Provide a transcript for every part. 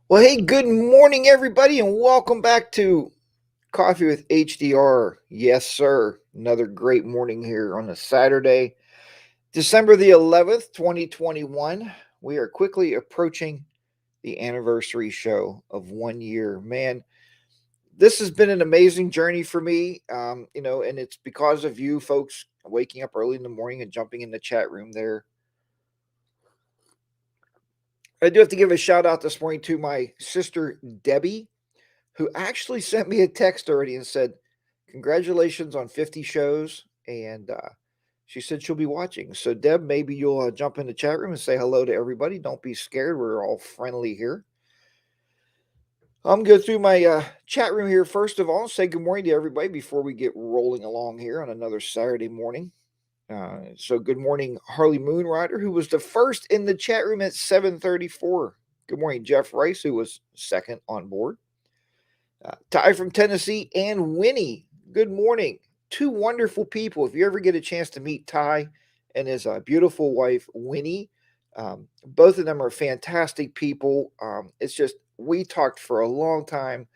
Well, hey, good morning, everybody, and welcome back to Coffee with HDR. Yes, sir. Another great morning here on a Saturday, December the 11th, 2021. We are quickly approaching the anniversary show of 1 year. Man, this has been an amazing journey for me, and it's because of you folks waking up early in the morning and jumping in the chat room there. I do have to give a shout out this morning to my sister, Debbie, who actually sent me a text already and said, "Congratulations on 50 shows." And she said she'll be watching. So, Deb, maybe you'll jump in the chat room and say hello to everybody. Don't be scared. We're all friendly here. I'm going to go through my chat room here first of all. Say good morning to everybody before we get rolling along here on another Saturday morning. So, good morning, Harley Moonrider, who was the first in the chat room at 7:34. Good morning, Jeff Rice, who was second on board. Ty from Tennessee and Winnie. Good morning. Two wonderful people. If you ever get a chance to meet Ty and his beautiful wife, Winnie, both of them are fantastic people. It's just, we talked for a long time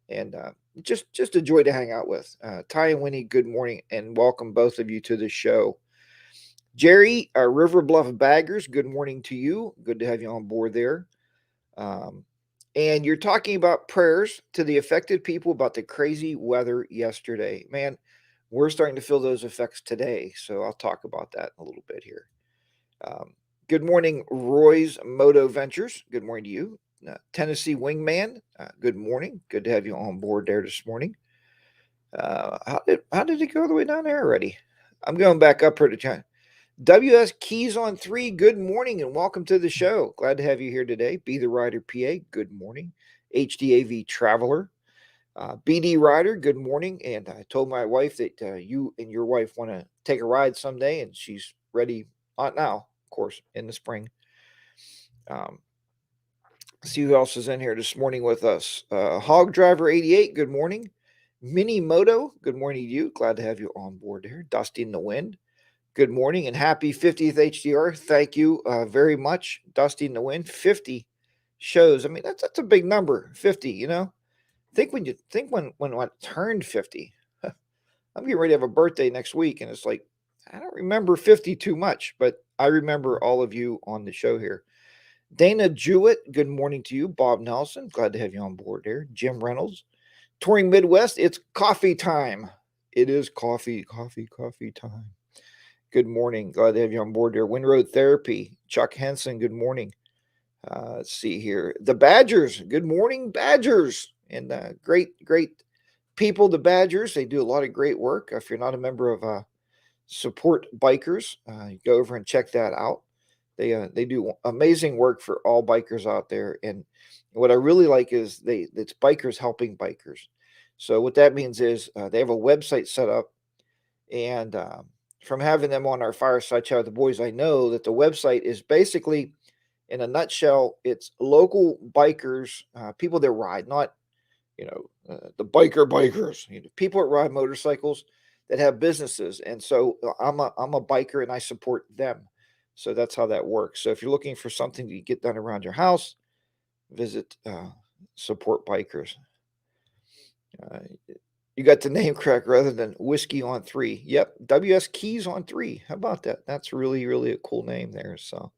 and just a joy to hang out with. Ty and Winnie, good morning and welcome both of you to the show. Jerry, River Bluff Baggers, good morning to you. Good to have you on board there. And you're talking about prayers to the affected people about the crazy weather yesterday. Man, we're starting to feel those effects today. So I'll talk about that in a little bit here. Good morning, Roy's Moto Ventures. Good morning to you. Tennessee Wingman. Good morning. Good to have you on board there this morning. How did it go all the way down there already? I'm going back up here to China. WS Keys on 3, good morning and welcome to the show. Glad to have you here today. Be the Rider PA, good morning. HDAV Traveler, BD Rider, good morning. And I told my wife that you and your wife want to take a ride someday, and she's ready, not now, of course, in the spring. See who else is in here this morning with us. Hog Driver 88, good morning. Mini Moto, good morning to you. Glad to have you on board here. Dusty in the Wind. Good morning and happy 50th HDR. Thank you very much, Dusty in the Wind. 50 shows. I mean, that's a big number. 50. Think when I turned 50. I'm getting ready to have a birthday next week, and it's like I don't remember 50 too much, but I remember all of you on the show here. Dana Jewett, good morning to you. Bob Nelson, glad to have you on board there. Jim Reynolds, Touring Midwest. It's coffee time. It is coffee time. Good morning. Glad to have you on board there. Windroad Therapy. Chuck Henson, good morning. Let's see here. The Badgers. Good morning, Badgers. And great people, the Badgers. They do a lot of great work. If you're not a member of Support Bikers, you go over and check that out. They do amazing work for all bikers out there. And what I really like is it's bikers helping bikers. So what that means is they have a website set up, and from having them on our fireside chat with the boys, I know that the website is basically, in a nutshell, it's local bikers, people that ride, not the bikers, people that ride motorcycles that have businesses. And so I'm a biker and I support them. So that's how that works. So if you're looking for something to get done around your house, visit Support Bikers. You got the name correct rather than Whiskey on 3. Yep, WS Keys on 3. How about that? That's really a cool name there. So,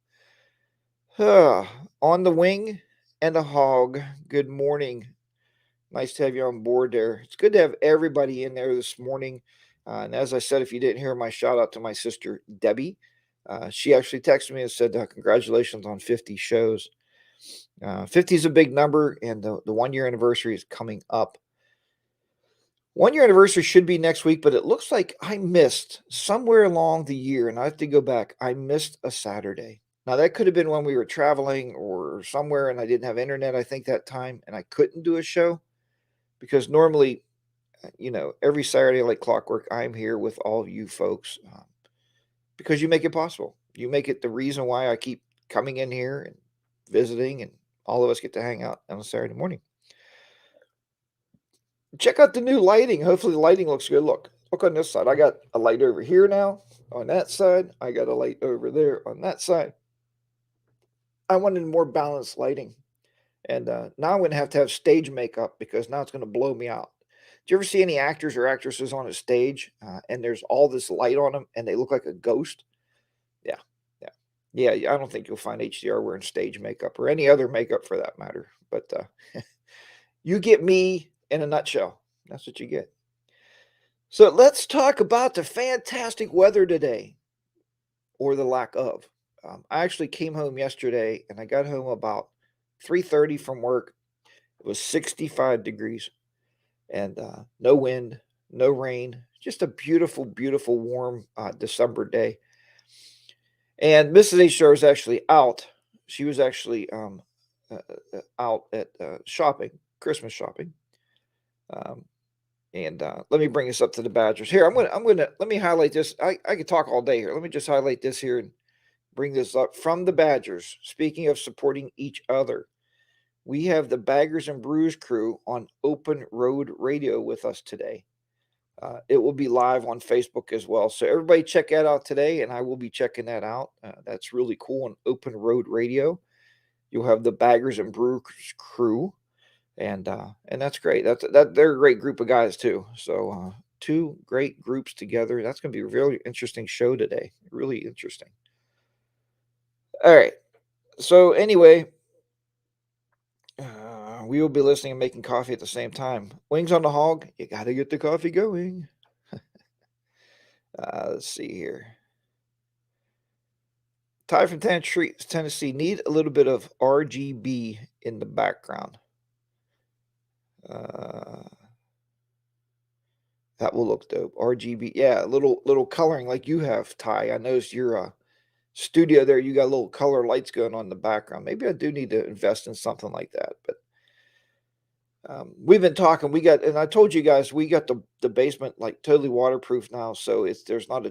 on the wing and a hog. Good morning. Nice to have you on board there. It's good to have everybody in there this morning. And as I said, if you didn't hear my shout out to my sister Debbie, she actually texted me and said, "Congratulations on 50 shows." 50 is a big number, and the 1 year anniversary is coming up. 1 year anniversary should be next week, but it looks like I missed somewhere along the year, and I have to go back. I missed a Saturday. Now, that could have been when we were traveling or somewhere and I didn't have internet, I think, that time, and I couldn't do a show because normally, every Saturday, like clockwork, I'm here with all of you folks because you make it possible. You make it the reason why I keep coming in here and visiting, and all of us get to hang out on a Saturday morning. Check out the new lighting. Hopefully the lighting looks good. Look on this side. I got a light over here now on that side. I got a light over there on that side. I wanted more balanced lighting. And now I'm going to have stage makeup because now it's going to blow me out. Do you ever see any actors or actresses on a stage and there's all this light on them and they look like a ghost? Yeah, yeah, yeah. I don't think you'll find HDR wearing stage makeup or any other makeup for that matter. But you get me in a nutshell. That's what you get. So let's talk about the fantastic weather today, or the lack of. I actually came home yesterday, and I got home about 3:30 from work. It was 65 degrees, and no wind, no rain, just a beautiful, beautiful, warm December day. And Mrs. HR is actually out. She was actually out at shopping, Christmas shopping. Um, and let me bring this up to the Badgers. Here, I'm gonna let me highlight this. I could talk all day here. Let me just highlight this here and bring this up from the Badgers. Speaking of supporting each other, we have the Baggers and Brews crew on Open Road Radio with us today. It will be live on Facebook as well. So everybody check that out today, and I will be checking that out. That's really cool on Open Road Radio. You'll have the Baggers and Brews crew, and that's great. That they're a great group of guys too. So two great groups together. That's going to be a really interesting show today. Really interesting. All right. So anyway, we will be listening and making coffee at the same time. Wings on the hog. You got to get the coffee going. Let's see here. Ty from Tennessee. Need a little bit of RGB in the background. That will look dope. RGB. Yeah, a little coloring like you have, Ty. I noticed your studio there. You got little color lights going on in the background. Maybe I do need to invest in something like that. But we've been talking. And I told you guys we got the basement like totally waterproof now. So there's not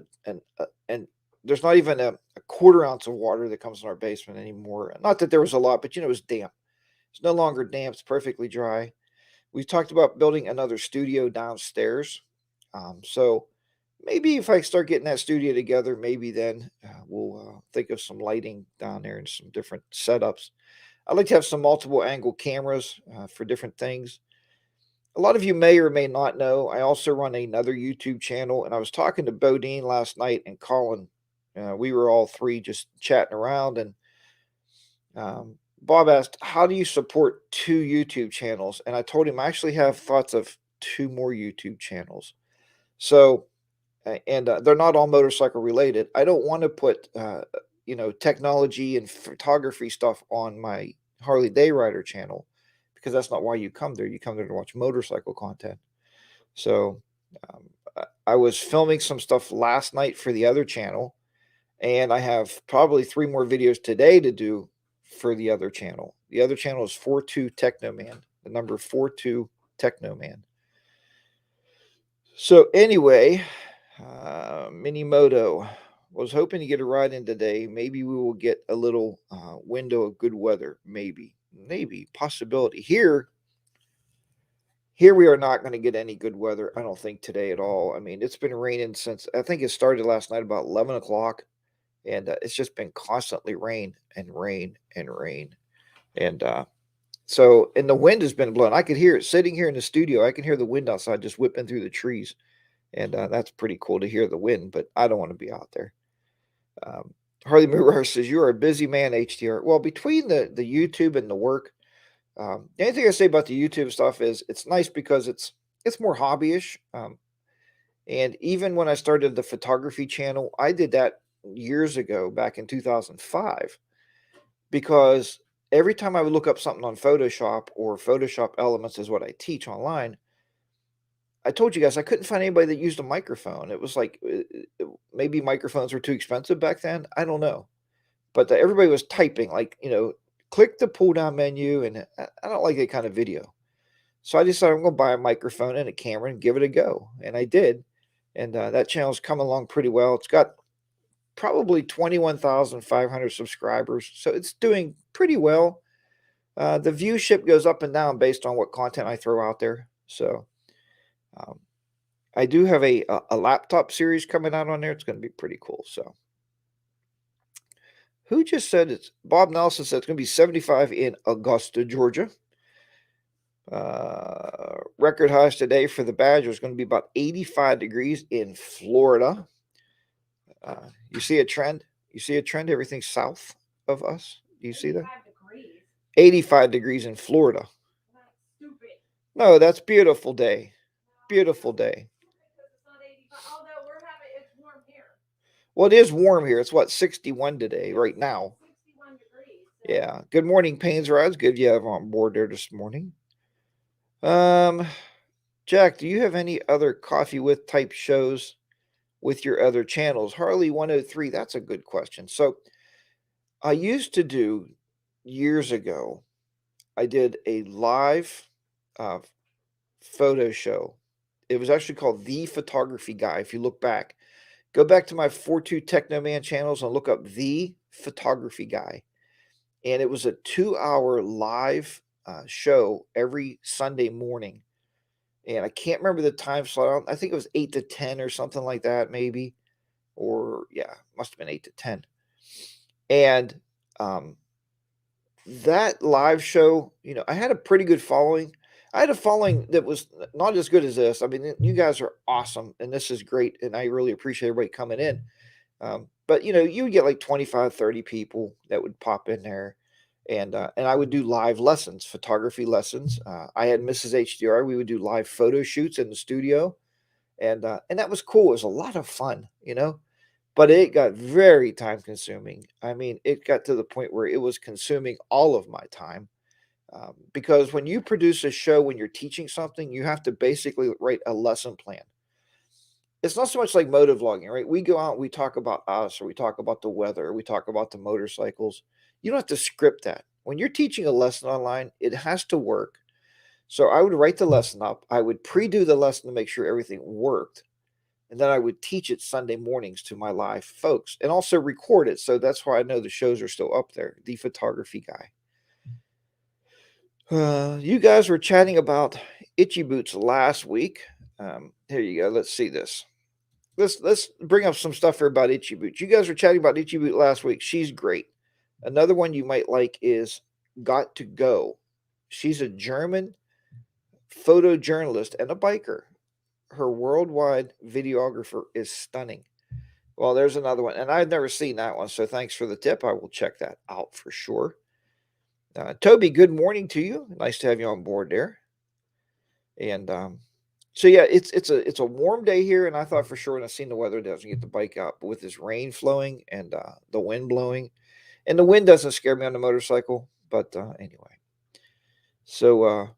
there's not even a quarter ounce of water that comes in our basement anymore. Not that there was a lot, but it was damp. It's no longer damp. It's perfectly dry. We talked about building another studio downstairs. So maybe if I start getting that studio together, maybe then we'll think of some lighting down there and some different setups. I'd like to have some multiple angle cameras for different things. A lot of you may or may not know, I also run another YouTube channel, and I was talking to Bodine last night and Colin. We were all three just chatting around, and Bob asked, how do you support two YouTube channels? And I told him I actually have thoughts of two more YouTube channels. So, and they're not all motorcycle related. I don't want to put, technology and photography stuff on my Harley Day Rider channel because that's not why you come there. You come there to watch motorcycle content. So, I was filming some stuff last night for the other channel, and I have probably 3 more videos today to do for the other channel. The other channel is 42 Technoman, the number 42 Technoman. So anyway, Mini Moto was hoping to get a ride in today. Maybe we will get a little window of good weather. Maybe possibility. Here we are not going to get any good weather. I don't think today at all. I mean, it's been raining since I think it started last night about 11 o'clock. And it's just been constantly rain and rain and rain. And and the wind has been blowing. I could hear it sitting here in the studio. I can hear the wind outside just whipping through the trees. And that's pretty cool to hear the wind, but I don't want to be out there. Harley Mirror says, you're a busy man, HDR. Well, between the YouTube and the work, the only thing I say about the YouTube stuff is it's nice because it's more hobbyish. And even when I started the photography channel, I did that years ago, back in 2005, because every time I would look up something on Photoshop, or Photoshop Elements is what I teach online, I told you guys I couldn't find anybody that used a microphone. It was like maybe microphones were too expensive back then. I don't know. But everybody was typing like, click the pull down menu, and I don't like that kind of video. So I decided I'm going to buy a microphone and a camera and give it a go. And I did. And that channel's come along pretty well. It's got probably 21,500 subscribers. So it's doing pretty well. The viewership goes up and down based on what content I throw out there. So I do have a laptop series coming out on there. It's going to be pretty cool. So Who just said it's Bob Nelson said it's going to be 75 in Augusta, Georgia. Record highs today for the Badgers is going to be about 85 degrees in Florida. You see a trend? You see a trend? Everything south of us. Do you see that? 85 degrees in Florida. No, that's beautiful day. Beautiful day. Well, it is warm here. It's what, 61 today, right now. Yeah. Good morning, Paynes Rods. Good you have on board there this morning. Jack, do you have any other coffee with type shows with your other channels? Harley 103, that's a good question. So I used to do years ago, I did a live photo show. It was actually called The Photography Guy. If you look back, go back to my 42 Techno Man channels and look up The Photography Guy. And it was a 2-hour live show every Sunday morning. And I can't remember the time slot. I think it was 8 to 10 or something like that, maybe. Or, yeah, must have been 8 to 10. And that live show, I had a pretty good following. I had a following that was not as good as this. I mean, you guys are awesome, and this is great, and I really appreciate everybody coming in. But, you would get like 25, 30 people that would pop in there. And I would do live lessons, photography lessons. I had Mrs. HDR. We would do live photo shoots in the studio, and that was cool. It was a lot of fun, but it got very time consuming. I mean, it got to the point where it was consuming all of my time, because when you produce a show, when you're teaching something, you have to basically write a lesson plan. It's not so much like motovlogging, right? We go out, we talk about us, or we talk about the weather, or we talk about the motorcycles. You don't have to script that. When you're teaching a lesson online, it has to work. So I would write the lesson up. I would pre-do the lesson to make sure everything worked. And then I would teach it Sunday mornings to my live folks and also record it. So that's why I know the shows are still up there. The Photography Guy. You guys were chatting about Itchy Boots last week. Here you go. Let's see this. Let's bring up some stuff here about Itchy Boots. You guys were chatting about Itchy Boot last week. She's great. Another one you might like is Got to Go. She's a German photojournalist and a biker. Her worldwide videographer is stunning. Well, there's another one, and I've never seen that one, so thanks for the tip. I will check that out for sure. Toby, good morning to you. Nice to have you on board there. And so yeah, it's a warm day here, and I thought for sure when I seen the weather doesn't get the bike out, but with this rain flowing and the wind blowing, and the wind doesn't scare me on the motorcycle, but anyway. So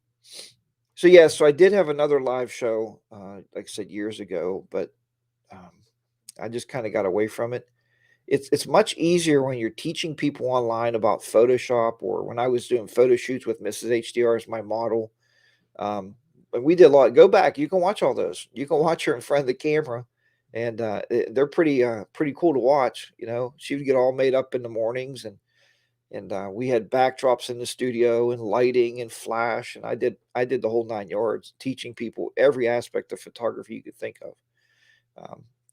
yeah, so I did have another live show, like I said years ago, but I just kind of got away from it. It's much easier when you're teaching people online about Photoshop, or when I was doing photo shoots with Mrs. HDR as my model. And we did a lot. Go back, you can watch all those. You can watch her in front of the camera, and they're pretty cool to watch. She would get all made up in the mornings, and we had backdrops in the studio and lighting and flash, and I did the whole 9 yards, teaching people every aspect of photography you could think of.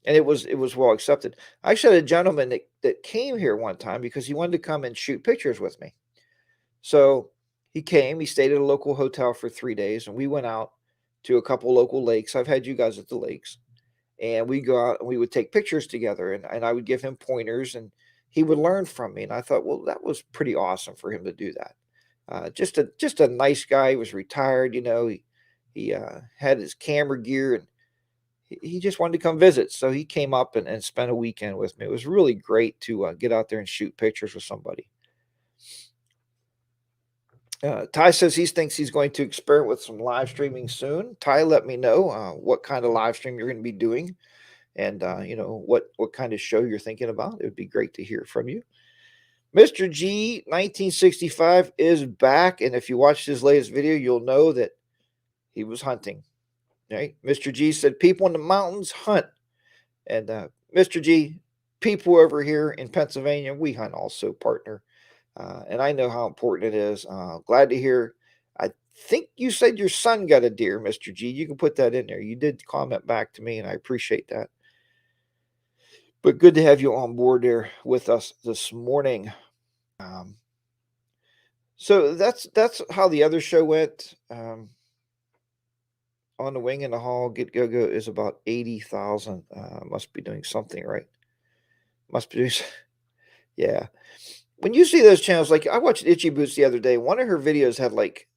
And it was well accepted. I actually had a gentleman that came here one time because he wanted to come and shoot pictures with me. So he came, he stayed at a local hotel for 3 days, and we went out to a couple local lakes. I've had you guys at the lakes, and we go out and we would take pictures together, and I would give him pointers, and he would learn from me. And I thought, well, that was pretty awesome for him to do that. Just a nice guy. He was retired, he had his camera gear, and he just wanted to come visit. So he came up and spent a weekend with me. It was really great to get out there and shoot pictures with somebody. Ty says he thinks he's going to experiment with some live streaming soon. Ty, let me know what kind of live stream you're going to be doing, and what kind of show you're thinking about. It would be great to hear from you. Mr. G 1965 is back, and if you watched his latest video, you'll know that he was hunting. Right? Mr. G said, "People in the mountains hunt," and Mr. G, people over here in Pennsylvania, we hunt also, partner. And I know how important it is. Glad to hear. I think you said your son got a deer, Mr. G. You can put that in there. You did comment back to me, and I appreciate that. But good to have you on board there with us this morning. Um, so that's how the other show went. On the Wing and the Hall, Get Go Go is about 80,000. Must be doing something right. Must be doing, yeah. When you see those channels, like I watched Itchy Boots the other day. One of her videos had like,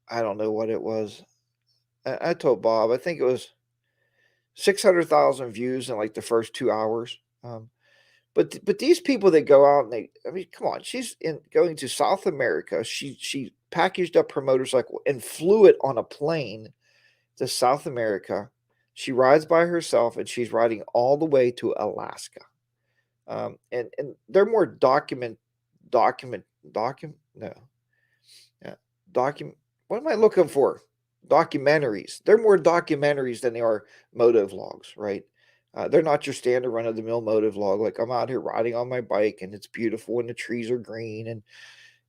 I don't know what it was. I told Bob, I think it was 600,000 views in like the first 2 hours. But these people that go out and I mean, come on, she's going to South America. She packaged up her motorcycle and flew it on a plane to South America. She rides by herself and she's riding all the way to Alaska. And they're more document no yeah, document what am I looking for? Documentaries. They're more documentaries than they are moto vlogs, right? They're not your standard run of the mill moto vlog. Like I'm out here riding on my bike and it's beautiful and the trees are green. And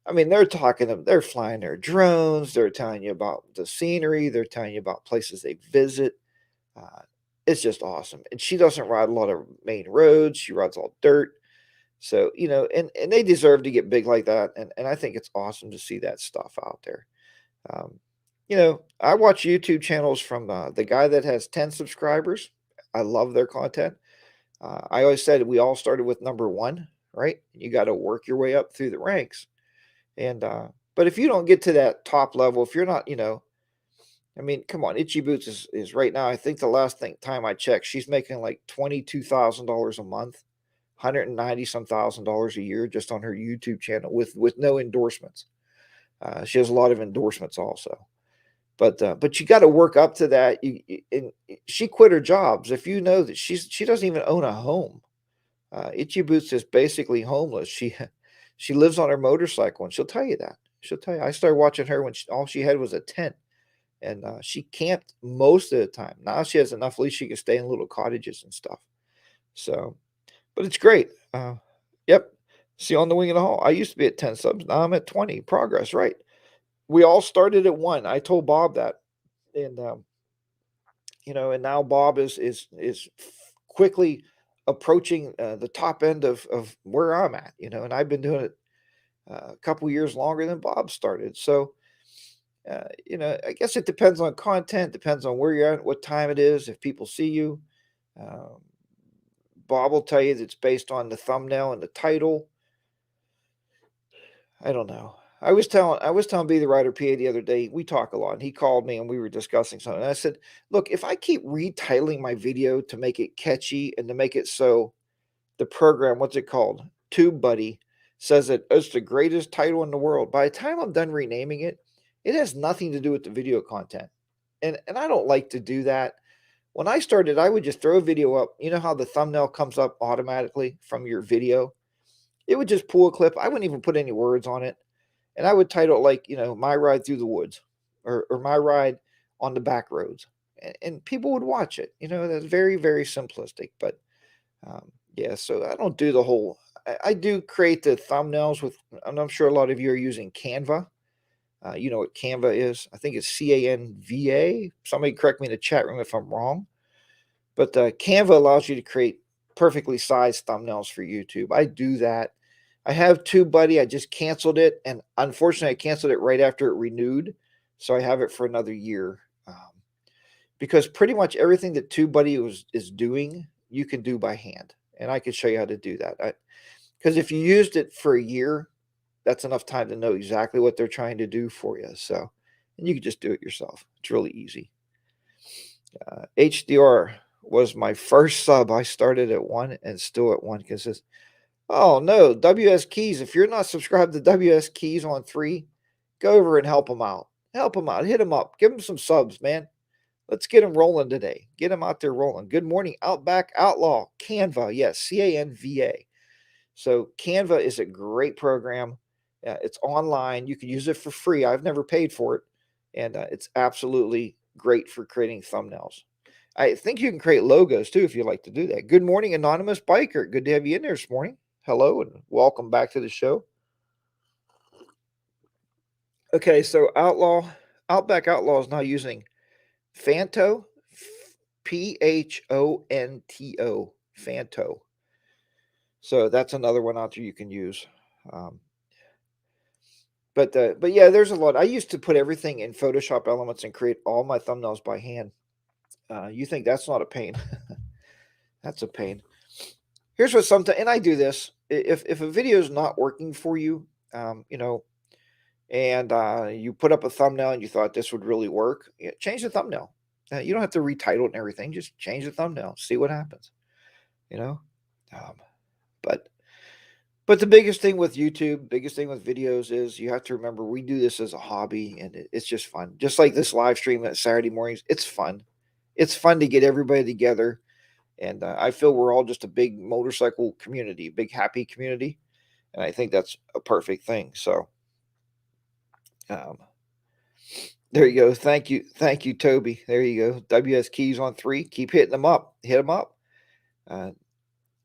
I mean, they're flying their drones. They're telling you about the scenery. They're telling you about places they visit. Uh, it's just awesome. And she doesn't ride a lot of main roads. She rides all dirt. So, and they deserve to get big like that. And I think it's awesome to see that stuff out there. Um, I watch YouTube channels from the guy that has 10 subscribers. I love their content. I always said we all started with number one, right? You got to work your way up through the ranks. But if you don't get to that top level, if you're not, I mean, come on, Itchy Boots is right now. I think the last time I checked, she's making like $22,000 a month, 190 some $1,000 a year just on her YouTube channel with no endorsements. She has a lot of endorsements also. But you got to work up to that. And she quit her jobs. If you know that she doesn't even own a home. Itchy Boots is basically homeless. She lives on her motorcycle, and she'll tell you that. She'll tell you. I started watching her when all she had was a tent, and she camped most of the time. Now she has enough, at least she can stay in little cottages and stuff. So, but it's great. Yep. See on the Wing in the Hall. I used to be at 10 subs. Now I'm at 20. Progress, right? We all started at one. I told Bob that, and and now Bob is quickly approaching the top end of where I'm at. And I've been doing it a couple years longer than Bob started. So, I guess it depends on content, depends on where you're at, what time it is, if people see you. Um, Bob will tell you that it's based on the thumbnail and the title. I don't know. I was telling Be the Writer PA the other day. We talk a lot. And he called me and we were discussing something. And I said, "Look, if I keep retitling my video to make it catchy and to make it so the program, what's it called? TubeBuddy says that it's the greatest title in the world. By the time I'm done renaming it, it has nothing to do with the video content. And I don't like to do that. When I started, I would just throw a video up. You know how the thumbnail comes up automatically from your video? It would just pull a clip. I wouldn't even put any words on it. And I would title it like, My Ride Through the Woods or My Ride on the Back Roads. And people would watch it. That's very, very simplistic. But yeah, so I don't do the whole. I do create the thumbnails with, and I'm sure a lot of you are using Canva. You know what Canva is? I think it's Canva. Somebody correct me in the chat room if I'm wrong. But Canva allows you to create perfectly sized thumbnails for YouTube. I do that. I have TubeBuddy. I just canceled it, and unfortunately, I canceled it right after it renewed. So I have it for another year, because pretty much everything that TubeBuddy is doing, you can do by hand, and I can show you how to do that. Because if you used it for a year, that's enough time to know exactly what they're trying to do for you. So, and you can just do it yourself. It's really easy. HDR was my first sub. I started at one and still at one because oh no, WS Keys. If you're not subscribed to WS Keys on 3, go over and help them out. Help them out. Hit them up. Give them some subs, man. Let's get them rolling today. Get them out there rolling. Good morning, Outback Outlaw. Canva. Yes, Canva. So Canva is a great program. It's online. You can use it for free. I've never paid for it. And it's absolutely great for creating thumbnails. I think you can create logos too if you like to do that. Good morning, Anonymous Biker. Good to have you in there this morning. Hello and welcome back to the show. Okay, so Outback Outlaw is now using Fanto, Phonto, Fanto. So that's another one out there you can use. Um, but yeah, there's a lot. I used to put everything in Photoshop Elements and create all my thumbnails by hand. You think that's not a pain? That's a pain. Here's what sometimes, and I do this. If a video is not working for you, you know, and you put up a thumbnail and you thought this would really work, yeah, change the thumbnail. You don't have to retitle it and everything. Just change the thumbnail. See what happens. You know. Um, but But the biggest thing with YouTube, biggest thing with videos is you have to remember we do this as a hobby and it's just fun. Just like this live stream at Saturday mornings, it's fun. It's fun to get everybody together. And I feel we're all just a big motorcycle community, big happy community. And I think that's a perfect thing. So um, there you go. Thank you. Thank you, Toby. There you go. WS Keys on 3. Keep hitting them up. Hit them up. Uh,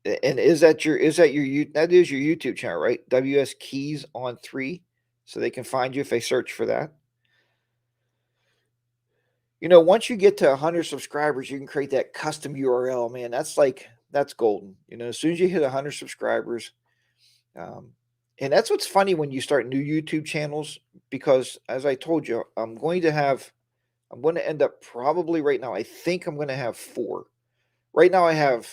And that is your YouTube channel, right? WS Keys on 3. So they can find you if they search for that. Once you get to 100 subscribers, you can create that custom URL, man. That's golden. As soon as you hit 100 subscribers, and that's what's funny when you start new YouTube channels, because as I told you, I'm going to end up probably right now. I think I'm going to have 4. Right now I have,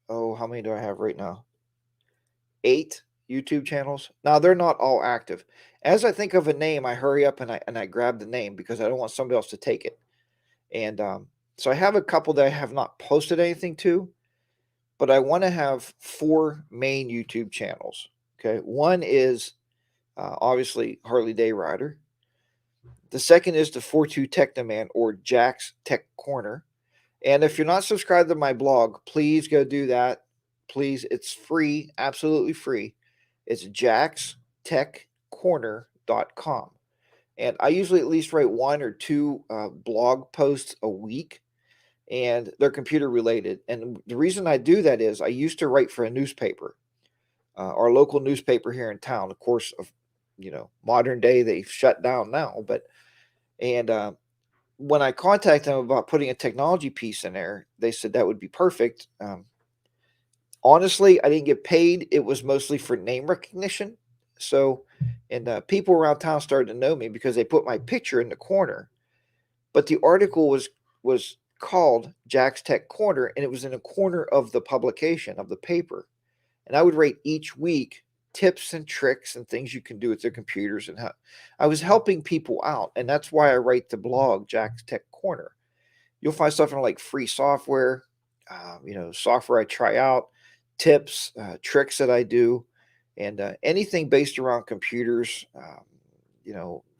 how many do I have right now? 8 YouTube channels. Now they're not all active. As I think of a name, I hurry up and I grab the name because I don't want somebody else to take it. And so I have a couple that I have not posted anything to, but I want to have 4 main YouTube channels. Okay, one is obviously Harley Day Rider. The second is the 42 Technoman or Jack's Tech Corner. And if you're not subscribed to my blog, please go do that. Please, it's free, absolutely free. It's jackstechcorner.com. And I usually at least write 1 or 2 blog posts a week, and they're computer related. And the reason I do that is I used to write for a newspaper, our local newspaper here in town. Of course, modern day, they've shut down now. And when I contacted them about putting a technology piece in there, they said that would be perfect. Honestly, I didn't get paid. It was mostly for name recognition. So, and people around town started to know me because they put my picture in the corner. But the article was called Jack's Tech Corner, and it was in a corner of the publication of the paper. And I would rate each week tips and tricks and things you can do with their computers, and how I was helping people out. And that's why I write the blog Jack's Tech Corner. You'll find stuff in like free software, software I try out, tips, tricks that I do, and anything based around computers,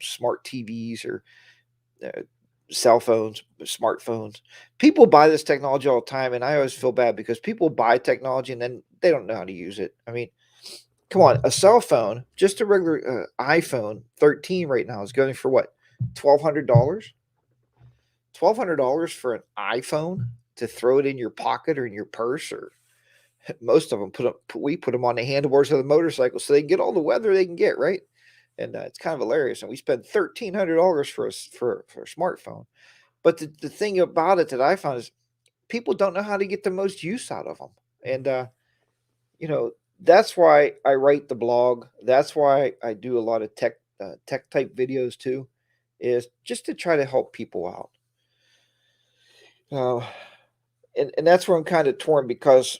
smart TVs or cell phones, smartphones. People buy this technology all the time, and I always feel bad because people buy technology and then they don't know how to use it. I mean, come on, a cell phone, just a regular iPhone 13 right now is going for what? $1,200? $1,200 for an iPhone to throw it in your pocket or in your purse, or most of them we put them on the handlebars of the motorcycle so they can get all the weather they can get, right? And it's kind of hilarious. And we spend $1,300 for a smartphone. But the thing about it that I found is people don't know how to get the most use out of them. And that's why I write the blog. That's why I do a lot of tech type videos too, is just to try to help people out. And that's where I'm kind of torn, because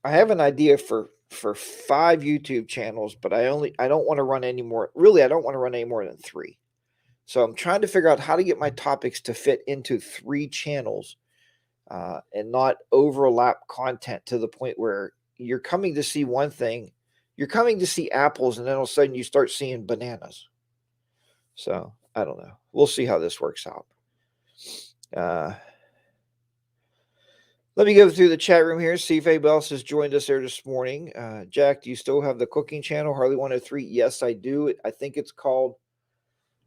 I have an idea for 5 YouTube channels, but I don't want to run any more. Really, I don't want to run any more than 3. So I'm trying to figure out how to get my topics to fit into 3 channels and not overlap content to the point where you're coming to see one thing, you're coming to see apples, and then all of a sudden you start seeing bananas. So I don't know. We'll see how this works out. Let me go through the chat room here, see if anybody else has joined us there this morning. Jack, do you still have the cooking channel, Harley 103? Yes, I do. I think it's called,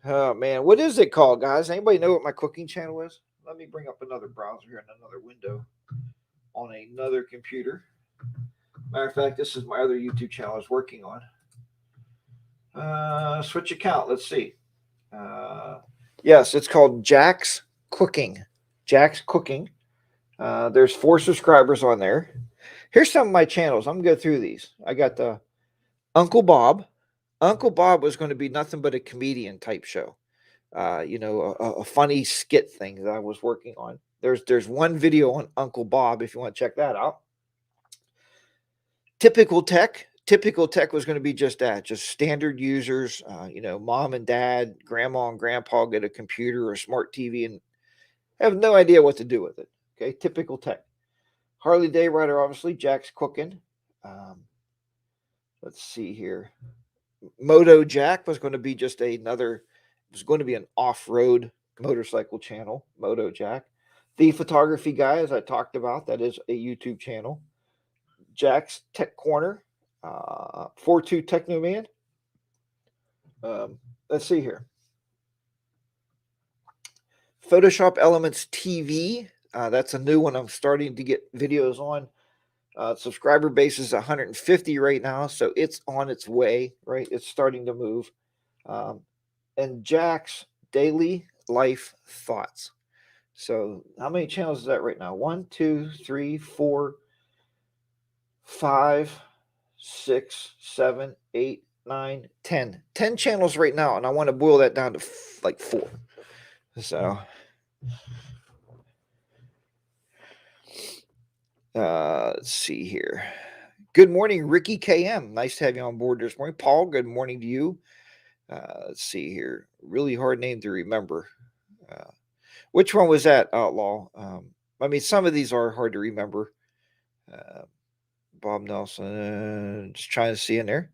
oh man, what is it called, guys? Anybody know what my cooking channel is? Let me bring up another browser here in another window on another computer. Matter of fact, this is my other YouTube channel I was working on. Switch account. Let's see. Yes, it's called Jack's Cooking. Jack's Cooking. There's 4 subscribers on there. Here's some of my channels. I'm going to go through these. I got the Uncle Bob. Uncle Bob was going to be nothing but a comedian type show. A funny skit thing that I was working on. There's one video on Uncle Bob if you want to check that out. Typical Tech. Typical Tech was going to be just that, just standard users. Mom and dad, grandma and grandpa get a computer or a smart TV and have no idea what to do with it. Okay, Typical Tech. Harley Day Rider, obviously. Jack's cooking. Let's see here. Moto Jack was going to be just another. It was going to be an off-road motorcycle channel. Moto Jack. The Photography Guy, as I talked about, that is a YouTube channel. Jack's Tech Corner. 42 Techno Man. Let's see here. Photoshop Elements TV. That's a new one I'm starting to get videos on. Subscriber base is 150 right now, so it's on its way, right? It's starting to move. And Jack's Daily Life Thoughts. So how many channels is that right now? 1, 2, 3, 4, 5, 6, 7, 8, 9, 10. 10 channels right now, and I want to boil that down to like 4. So let's see here. Good morning, Ricky KM. Nice to have you on board this morning. Paul, good morning to you. Let's see here. Really hard name to remember. Which one was that, Outlaw? Some of these are hard to remember. Bob Nelson, just trying to see in there.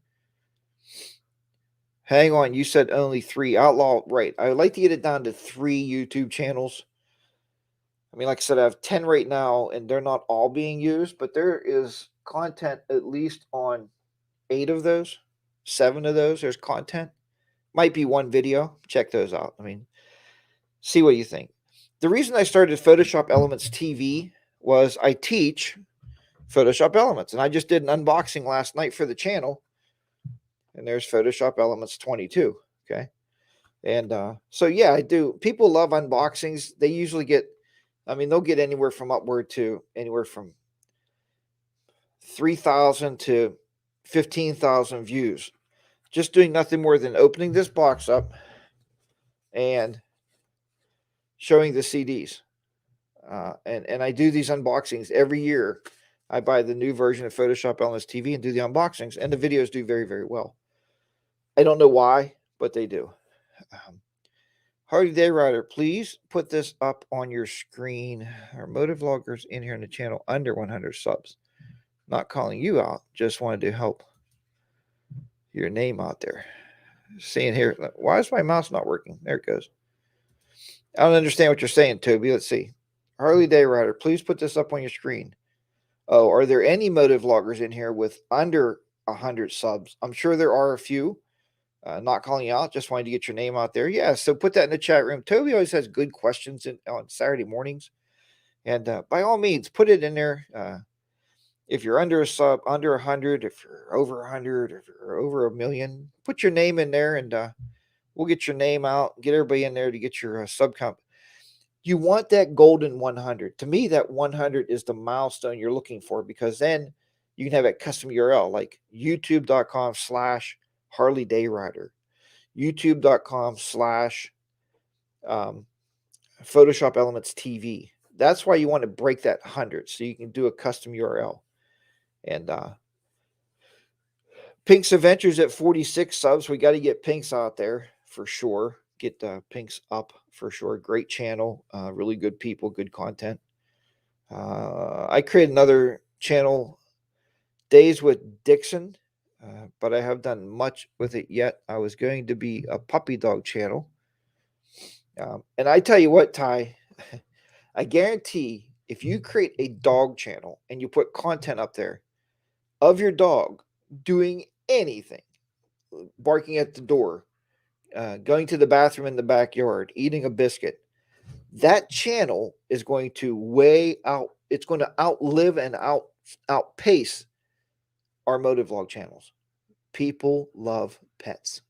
Hang on, you said only 3. Outlaw, right. I would like to get it down to 3 YouTube channels. Like I said, I have 10 right now, and they're not all being used, but there is content at least on 8 of those, 7 of those. There's content. Might be one video. Check those out. See what you think. The reason I started Photoshop Elements TV was I teach Photoshop Elements, and I just did an unboxing last night for the channel, and there's Photoshop Elements 22. Okay. And so, yeah, I do. People love unboxings. They usually get, they'll get anywhere from 3,000 to 15,000 views. Just doing nothing more than opening this box up and showing the CDs. And I do these unboxings every year. I buy the new version of Photoshop Elements TV and do the unboxings, and the videos do very, very well. I don't know why, but they do. Hardy Day Rider, please put this up on your screen. Our motovloggers in here on the channel under 100 subs. Not calling you out, just wanted to help your name out there. Seeing here, why is my mouse not working? There it goes. I don't understand what you're saying, Toby. Let's see. Harley Day Rider, please put this up on your screen. Oh, are there any motovloggers in here with under 100 subs? I'm sure there are a few. Not calling you out, just wanted to get your name out there. Yeah, so put that in the chat room. Toby always has good questions on Saturday mornings. And by all means, put it in there. If you're under a sub, under 100, if you're over 100, if you're over 1 million, put your name in there, and we'll get your name out, get everybody in there to get your sub count. You want that golden 100. To me, that 100 is the milestone you're looking for, because then you can have a custom URL like youtube.com/Harley Day Rider, youtube.com/Photoshop Elements TV. That's why you want to break that 100 so you can do a custom URL. And Pink's Adventures at 46 subs. We got to get Pink's out there for sure. Get Pink's up for sure. Great channel. Really good people, good content. I created another channel, Days with Dixon, but I have done much with it yet. I was going to be a puppy dog channel. And I tell you what, Ty, I guarantee if you create a dog channel and you put content up there of your dog doing anything, barking at the door, going to the bathroom in the backyard, eating a biscuit, that channel is going to it's going to outlive and outpace our motovlog channels. People love pets.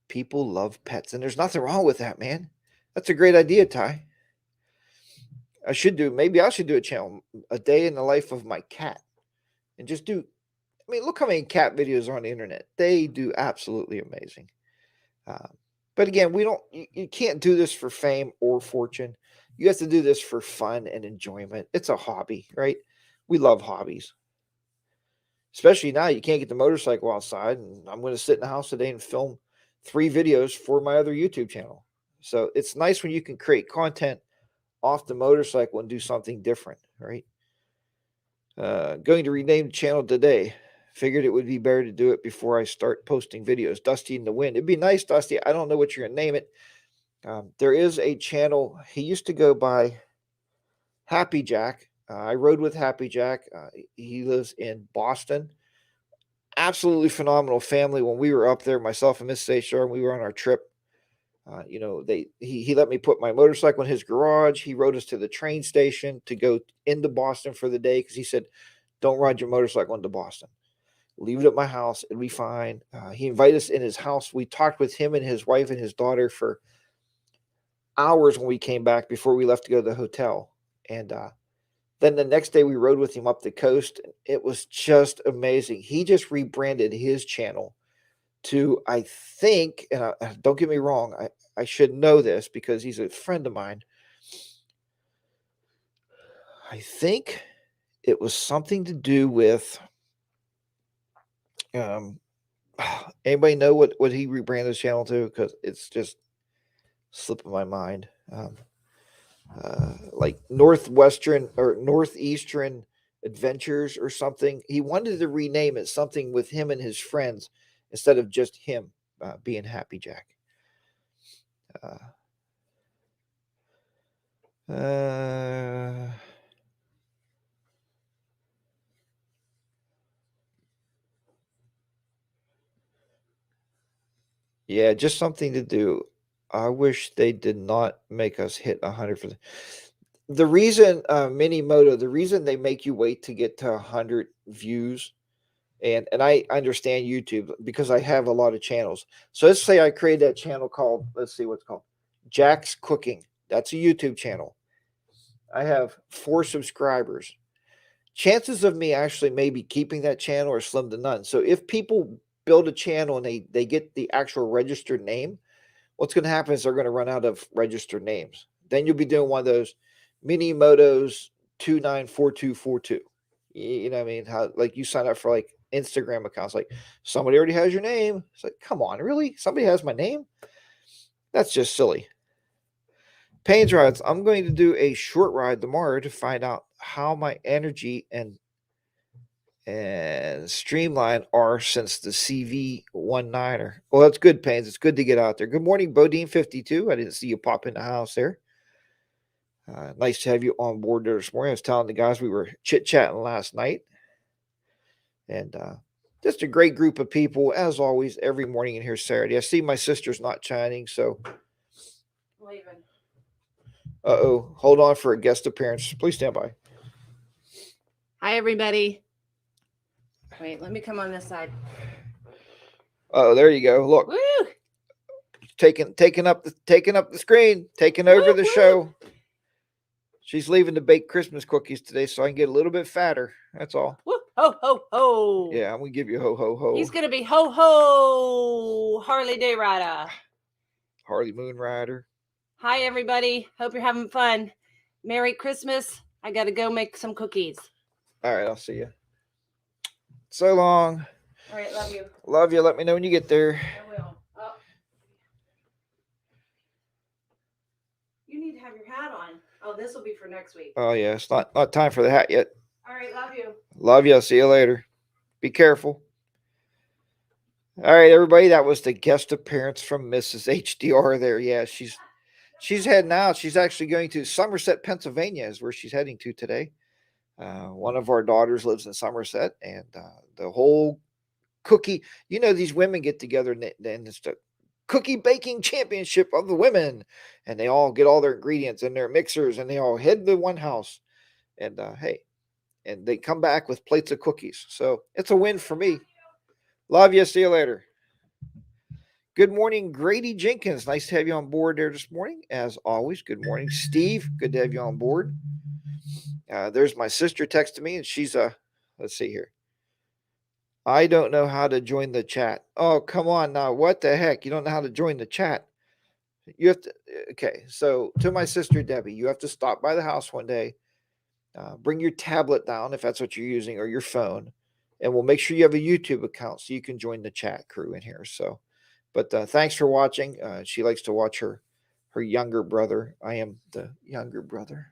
People love pets. And there's nothing wrong with that, man. That's a great idea, Ty. Maybe I should do a channel, a day in the life of my cat. and just do. I mean, look how many cat videos are on the internet. They do absolutely amazing. But again, you can't do this for fame or fortune. You have to do this for fun and enjoyment. It's a hobby, right? We love hobbies. Especially now, you can't get the motorcycle outside, and I'm going to sit in the house today and film 3 videos for my other YouTube channel. So it's nice when you can create content off the motorcycle and do something different, right? Going to rename the channel today. Figured it would be better to do it before I start posting videos. Dusty in the Wind. It'd be nice, Dusty. I don't know what you're going to name it. There is a channel. He used to go by Happy Jack. I rode with Happy Jack. He lives in Boston. Absolutely phenomenal family. When we were up there, myself and Miss HR, we were on our trip. He let me put my motorcycle in his garage. He rode us to the train station to go into Boston for the day because he said, "Don't ride your motorcycle into Boston. Leave it at my house. It'll be fine." He invited us in his house. We talked with him and his wife and his daughter for hours when we came back before we left to go to the hotel. And then the next day we rode with him up the coast. It was just amazing. He just rebranded his channel to, I think, and don't get me wrong, I should know this because he's a friend of mine. I think it was something to do with anybody know what he rebranded his channel to? Because it's just slipping my mind. Like Northwestern or Northeastern Adventures or something. He wanted to rename it something with him and his friends instead of just him being Happy Jack. Yeah, just something to do. I wish they did not make us hit 100 for the reason, Mini Moto, the reason they make you wait to get to 100 views, and I understand YouTube because I have a lot of channels. So let's say I create that channel called, let's see what's called, Jack's Cooking. That's a YouTube channel. I have 4 subscribers. Chances of me actually maybe keeping that channel are slim to none. So if people build a channel and they get the actual registered name, what's going to happen is they're going to run out of registered names. Then you'll be doing one of those Mini Motos 294242. You know what I mean? How like you sign up for like Instagram accounts, like somebody already has your name. It's like, come on, really? Somebody has my name? That's just silly. Pains rides. I'm going to do a short ride tomorrow to find out how my energy and streamline are since the CV19er. Well, that's good, Pains. It's good to get out there. Good morning, Bodine52. I didn't see you pop in the house there. Nice to have you on board there this morning. I was telling the guys we were chit-chatting last night. And just a great group of people, as always, every morning in here Saturday. I see my sister's not shining, so. Leaving. Uh-oh. Hold on for a guest appearance. Please stand by. Hi, everybody. Wait, let me come on this side. Oh, there you go. Look. Woo! Taking up the screen, taking over the show. She's leaving to bake Christmas cookies today, so I can get a little bit fatter. That's all. Woo! Ho, ho, ho. Yeah, I'm going to give you ho, ho, ho. He's going to be ho, ho, Harley Day Rider. Harley Moon Rider. Hi, everybody. Hope you're having fun. Merry Christmas. I got to go make some cookies. All right, I'll see you. So long. All right, love you. Love you. Let me know when you get there. I will. Oh. You need to have your hat on. Oh, this will be for next week. Oh, yeah. It's not time for the hat yet. All right, love you. Love you. I'll see you later. Be careful. All right, everybody. That was the guest appearance from Mrs. HDR there. Yeah, she's heading out. She's actually going to Somerset, Pennsylvania is where she's heading to today. One of our daughters lives in Somerset, and the whole cookie, these women get together and it's the cookie baking championship of the women, and they all get all their ingredients in their mixers, and they all head to one house, and and they come back with plates of cookies. So it's a win for me. Love you. See you later. Good morning, Grady Jenkins. Nice to have you on board there this morning. As always, good morning, Steve. Good to have you on board. There's my sister texting me, and she's let's see here. I don't know how to join the chat. Oh, come on now. What the heck? You don't know how to join the chat. You have to, okay. So to my sister, Debbie, you have to stop by the house one day, bring your tablet down if that's what you're using or your phone, and we'll make sure you have a YouTube account so you can join the chat crew in here. So, but thanks for watching. She likes to watch her younger brother. I am the younger brother.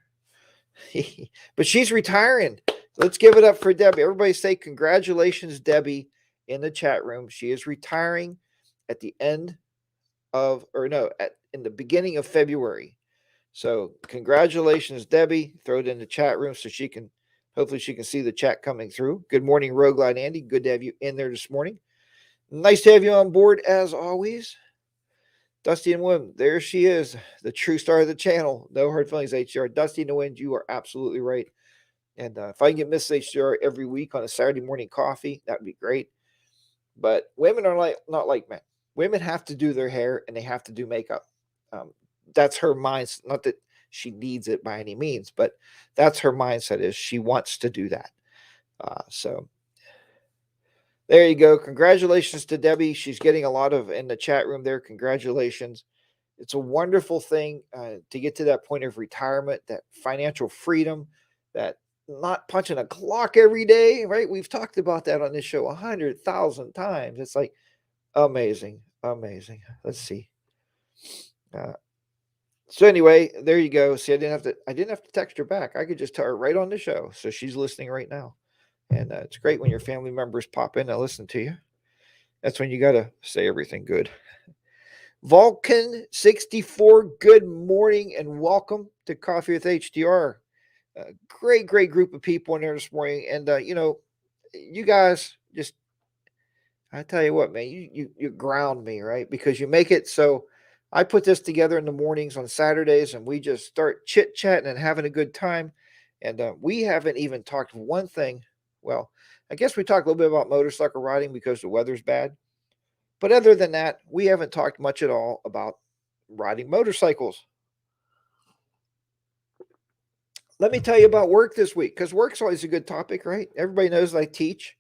But she's retiring. Let's give it up for Debbie. Everybody say congratulations, Debbie, in the chat room. She is retiring at the end of, or no, in the beginning of February. So congratulations, Debbie. Throw it in the chat room so hopefully she can see the chat coming through. Good morning, Roguelite Andy. Good to have you in there this morning. Nice to have you on board as always. Dusty and Wim, there she is, the true star of the channel. No hard feelings, HDR. Dusty and the Wind, you are absolutely right. And if I can get Miss HDR every week on a Saturday morning coffee, that would be great. But women are not like men. Women have to do their hair and they have to do makeup. That's her mindset. Not that she needs it by any means, but that's her mindset, is she wants to do that. So there you go. Congratulations to Debbie. She's getting a lot of in the chat room there. Congratulations. It's a wonderful thing to get to that point of retirement, that financial freedom, that not punching a clock every day, right? We've talked about that on this show 100,000 times. It's like amazing, amazing. Let's see. So anyway, there you go. See, I didn't have to text her back. I could just tell her right on the show. So she's listening right now. And it's great when your family members pop in and listen to you. That's when you got to say everything good. Vulcan64, good morning and welcome to Coffee with HDR. Great group of people in there this morning. And, you guys just, I tell you what, man, you ground me, right? Because you make it so I put this together in the mornings on Saturdays and we just start chit-chatting and having a good time. And we haven't even talked one thing. Well, I guess we talked a little bit about motorcycle riding because the weather's bad. But other than that, we haven't talked much at all about riding motorcycles. Let me tell you about work this week, because work's always a good topic, right? Everybody knows I teach.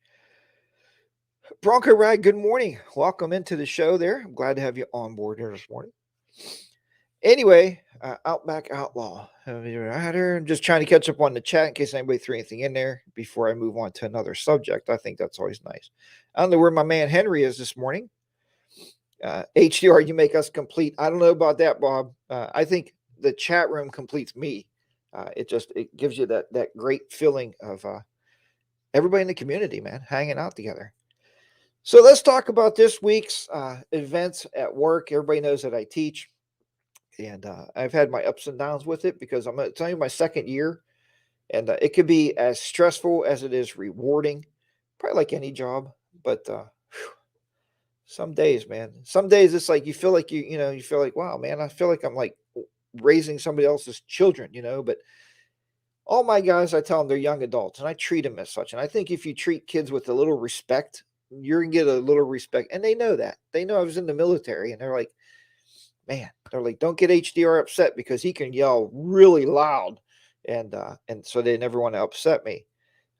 Bronco Ride, good morning. Welcome into the show there. I'm glad to have you on board here this morning. Anyway, Outback Outlaw. I'm just trying to catch up on the chat in case anybody threw anything in there before I move on to another subject. I think that's always nice. I don't know where my man Henry is this morning. HDR, you make us complete. I don't know about that, Bob. I think the chat room completes me. It gives you that great feeling of everybody in the community, man, hanging out together. So let's talk about this week's events at work. Everybody knows that I teach, and I've had my ups and downs with it because I'm telling you my second year, and it could be as stressful as it is rewarding, probably like any job. But some days, man, some days it's like you feel like you feel like, wow, man, I feel like I'm like raising somebody else's children, but all my guys, I tell them they're young adults and I treat them as such. And I think if you treat kids with a little respect, you're going to get a little respect. And they know that. They know I was in the military and they're like, man, don't get HDR upset because he can yell really loud. And so they never want to upset me.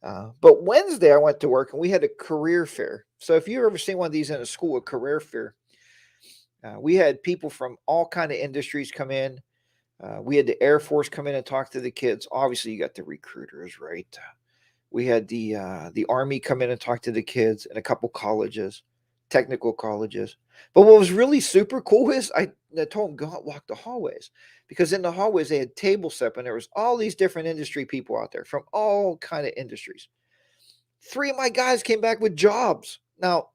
But Wednesday I went to work and we had a career fair. So if you've ever seen one of these in a school, a career fair, we had people from all kind of industries come in. We had the Air Force come in and talk to the kids. Obviously, you got the recruiters, right? We had the Army come in and talk to the kids and a couple colleges, technical colleges. But what was really super cool is I told them, go out, walk the hallways. Because in the hallways, they had table set, and there was all these different industry people out there from all kind of industries. 3 of my guys came back with jobs. Now,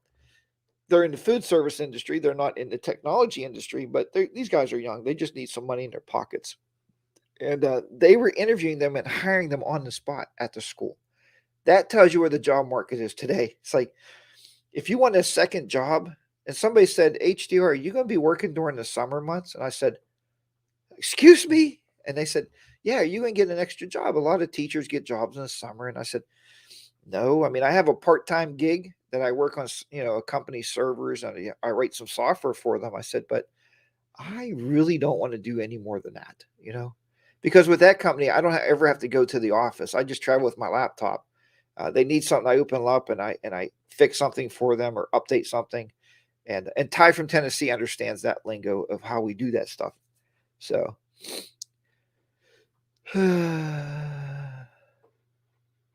they're in the food service industry. They're not in the technology industry, but these guys are young. They just need some money in their pockets. And they were interviewing them and hiring them on the spot at the school. That tells you where the job market is today. It's like, if you want a second job, and somebody said, HDR, are you going to be working during the summer months? And I said, excuse me? And they said, yeah, are you going to get an extra job? A lot of teachers get jobs in the summer. And I said, no, I mean, I have a part-time gig that I work on, a company servers and I write some software for them. I said, but I really don't want to do any more than that, because with that company, I don't ever have to go to the office. I just travel with my laptop. They need something, I open up and I fix something for them or update something. And Ty from Tennessee understands that lingo of how we do that stuff. So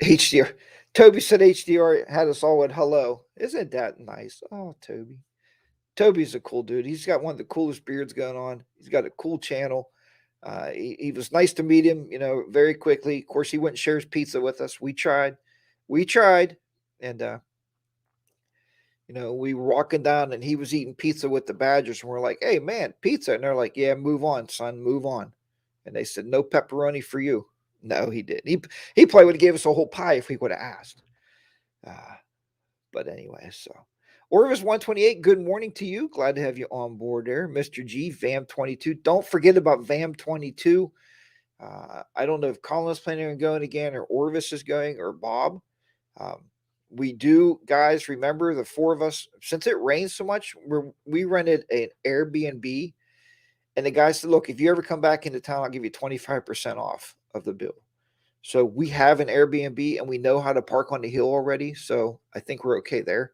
HDR. Toby said HDR had us all at hello. Isn't that nice? Oh, Toby. Toby's a cool dude. He's got one of the coolest beards going on. He's got a cool channel. He was nice to meet him, very quickly. Of course, he wouldn't share his pizza with us. We tried. And, we were walking down and he was eating pizza with the Badgers. And we're like, hey, man, pizza. And they're like, yeah, move on, son, move on. And they said, no pepperoni for you. No, he didn't. He probably would have gave us a whole pie if we would have asked. But anyway, so Orvis 128, good morning to you. Glad to have you on board there. Mr. G, VAM 22. Don't forget about VAM 22. I don't know if Colin's planning on going again or Orvis is going or Bob. We do, guys, remember the four of us, since it rains so much, we rented an Airbnb. And the guy said, look, if you ever come back into town, I'll give you 25% off of the bill. So we have an Airbnb and we know how to park on the hill already. So I think we're okay there.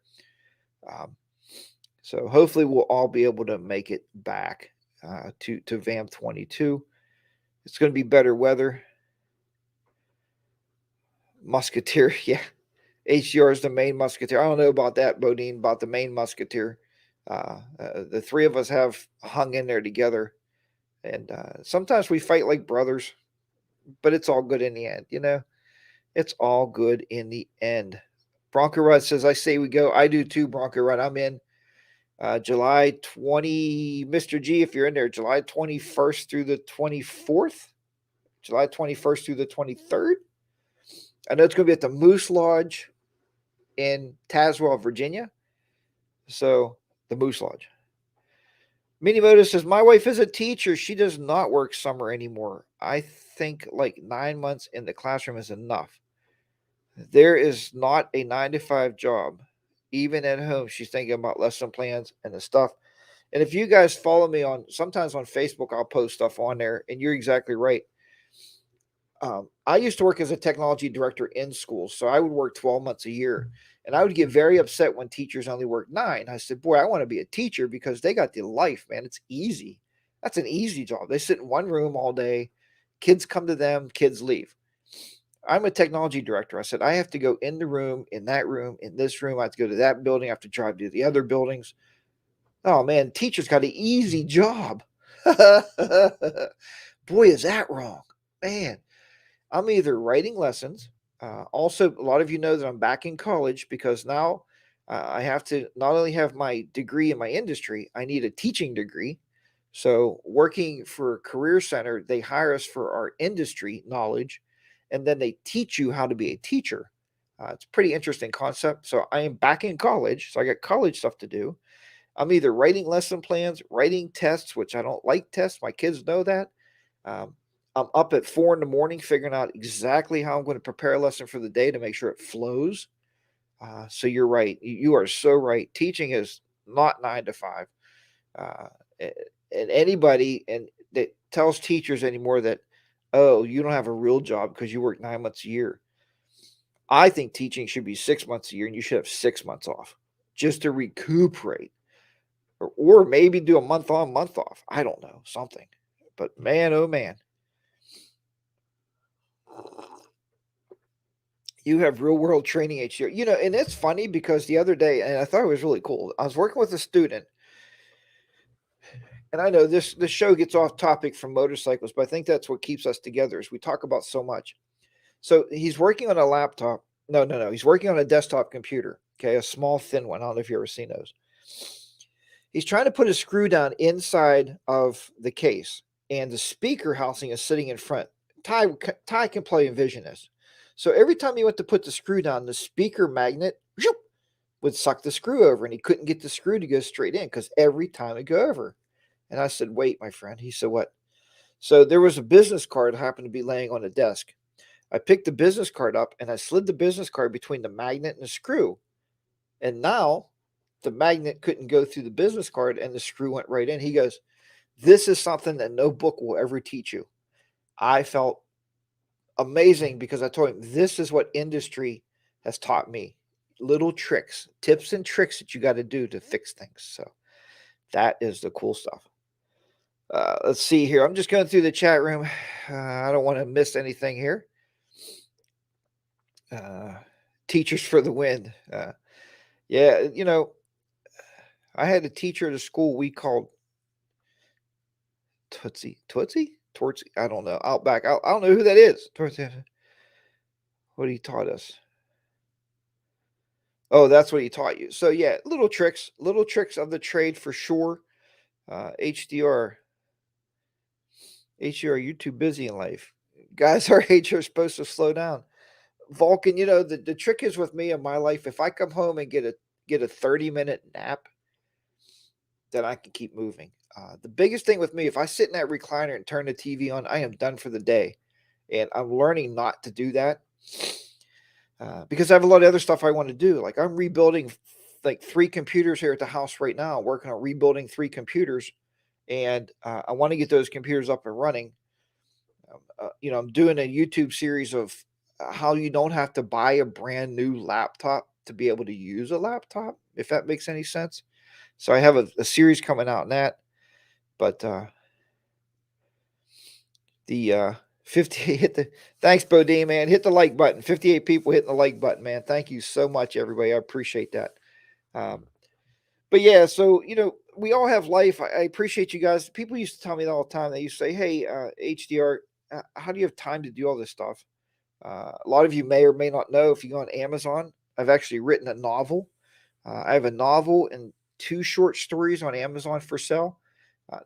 So hopefully we'll all be able to make it back to VAM 22. It's going to be better weather. Musketeer, yeah. HDR is the main musketeer. I don't know about that, Bodine, about the main musketeer. The three of us have hung in there together. And sometimes we fight like brothers, but it's all good in the end, It's all good in the end. Bronco Rod says, I say we go. I do too, Bronco Rod. I'm in. July 20, Mr. G, if you're in there, July 21st through the 24th. July 21st through the 23rd. I know it's going to be at the Moose Lodge in Tazewell, Virginia. So, the Moose Lodge. Minimoto says, my wife is a teacher. She does not work summer anymore. I think like 9 months in the classroom is enough. There is not a 9-to-5 job. Even at home, she's thinking about lesson plans and the stuff. And if you guys follow me sometimes on Facebook, I'll post stuff on there. And you're exactly right. I used to work as a technology director in schools. So I would work 12 months a year. And I would get very upset when teachers only work 9. I said, boy, I want to be a teacher because they got the life, man. It's easy. That's an easy job. They sit in one room all day. Kids come to them. Kids leave. I'm a technology director. I said, I have to go in the room, in that room, in this room. I have to go to that building. I have to drive to the other buildings. Oh, man, teachers got an easy job. Boy, is that wrong. Man, I'm either writing lessons. Also, a lot of you know that I'm back in college because now I have to not only have my degree in my industry, I need a teaching degree. So working for Career Center, they hire us for our industry knowledge, and then they teach you how to be a teacher. It's a pretty interesting concept. So I am back in college. So I got college stuff to do. I'm either writing lesson plans, writing tests, which I don't like tests. My kids know that. I'm up at 4 a.m. figuring out exactly how I'm going to prepare a lesson for the day to make sure it flows. So you're right. You are so right. Teaching is not 9 to 5. And anybody that tells teachers anymore that, oh, you don't have a real job because you work 9 months a year. I think teaching should be 6 months a year and you should have 6 months off just to recuperate. Or maybe do a month on, month off. I don't know, something. But man, oh man. You have real world training HDR. And it's funny because the other day, and I thought it was really cool. I was working with a student. And I know this show gets off topic from motorcycles, but I think that's what keeps us together is we talk about so much. So he's working on a laptop. No. He's working on a desktop computer. Okay, a small, thin one. I don't know if you've ever seen those. He's trying to put a screw down inside of the case, and the speaker housing is sitting in front. Ty can play envision this. So every time he went to put the screw down, the speaker magnet would suck the screw over, and he couldn't get the screw to go straight in because every time it go over. And I said, wait, my friend. He said, what? So there was a business card happened to be laying on a desk. I picked the business card up, and I slid the business card between the magnet and the screw. And now the magnet couldn't go through the business card, and the screw went right in. He goes, this is something that no book will ever teach you. I felt amazing because I told him this is what industry has taught me. Little tricks, tips and tricks that you got to do to fix things. So that is the cool stuff. Let's see here. I'm just going through the chat room. I don't want to miss anything here. Teachers for the win. Yeah, I had a teacher at a school we called Tootsie. I don't know. Outback. I don't know who that is. What he taught us. Oh, that's what he taught you. So yeah, little tricks of the trade for sure. HDR, you're too busy in life. Guys our age are supposed to slow down. Vulcan, the trick is with me in my life, if I come home and get a 30-minute nap, then I can keep moving. The biggest thing with me, if I sit in that recliner and turn the TV on, I am done for the day. And I'm learning not to do that because I have a lot of other stuff I want to do. Like I'm rebuilding like 3 computers here at the house right now, working on rebuilding 3 computers. And I want to get those computers up and running. I'm doing a YouTube series of how you don't have to buy a brand new laptop to be able to use a laptop, if that makes any sense. So I have a series coming out in that. But the 58 hit the thanks, Bodine, man. Hit the like button. 58 people hitting the like button, man. Thank you so much, everybody. I appreciate that. But yeah, so we all have life. I appreciate you guys. People used to tell me that all the time. They used to say, "Hey, HDR, how do you have time to do all this stuff?" A lot of you may or may not know, if you go on Amazon, I've actually written a novel. I have a novel and 2 short stories on Amazon for sale.